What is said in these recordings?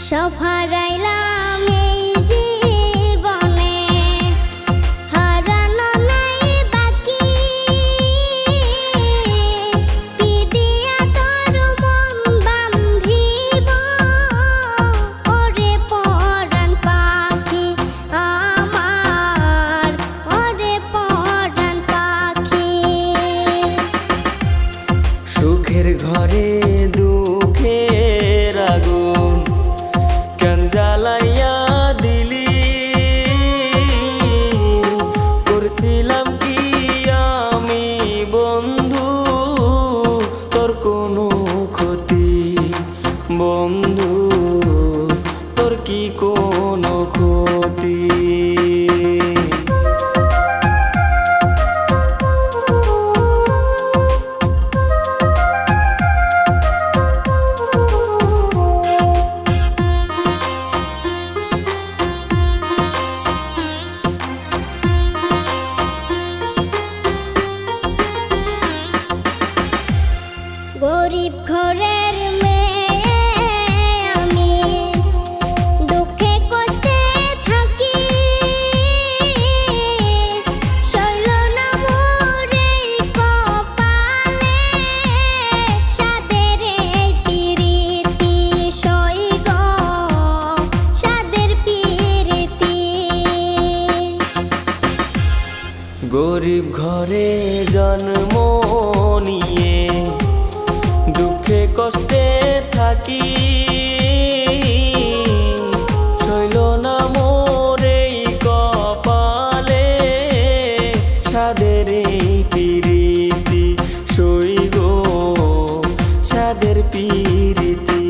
সব হারাইলাম এই জীবনে, হারানো নাই বাকি। কি দিয়া তোর মন বান্ধিব, ওরে পরাণ পাখি আমার, ওরে পরাণ পাখি। সুখের ঘরে দুঃখের আগুন কেন জ্বালাইয়া দিলি, করছিলাম কি আমি বন্ধু তোর কোনো ক্ষতি, বন্ধু তোর কি কোনো ক্ষতি। গরিব ঘরের মেয়ে আমি, দুঃখে কষ্টে থাকি। শৈল না মোর এই কপালে, সাদের এই পিরিতি সই গো, সাদের পিরিতি। গরিব ঘরে জন্ম নিয়ে দুঃখে কষ্টে থাকি, শৈল না মোর এই কপালে, সাদের এই পিরিতি সই গো, সাদের পিরিতি।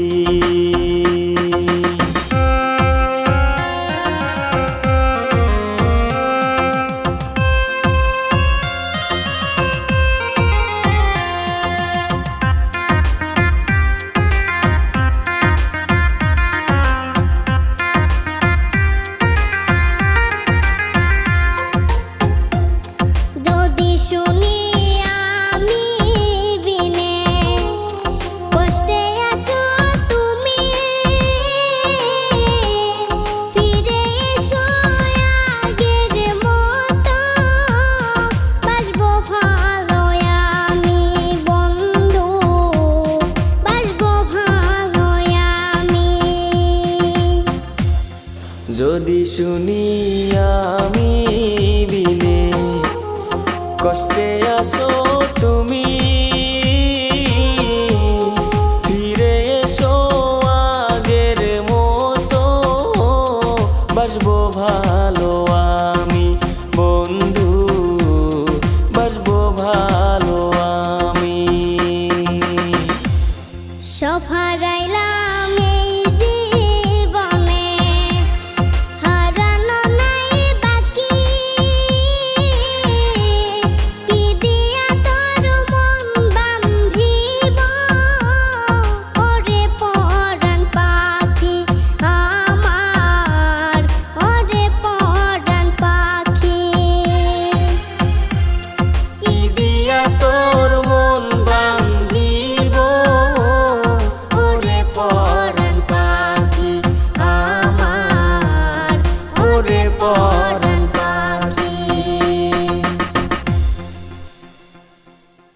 যদি শুনি আমি বিনে কষ্টে আছো তুমি, ফিরে এসো আগের মতো, বাসবো ভালো আমি বন্ধু, বাসবো ভালো আমি। যদি শুনি আমি বিনে কষ্টে আছো তুমি, ফিরে এসো আগের মতো, বাসবো ভালো আমি বন্ধু, বাসবো ভালো আমি। সব হারাইলাম এই জীবনে, হারানো নাই বাকি। কি দিয়া তোর মন বান্ধিব, ওরে পরাণ পাখি আমার, ওরে পরাণ পাখি। কি দিয়া তোর মন বান্ধিব, ওরে পরাণ পাখি আমার, ওরে পরাণ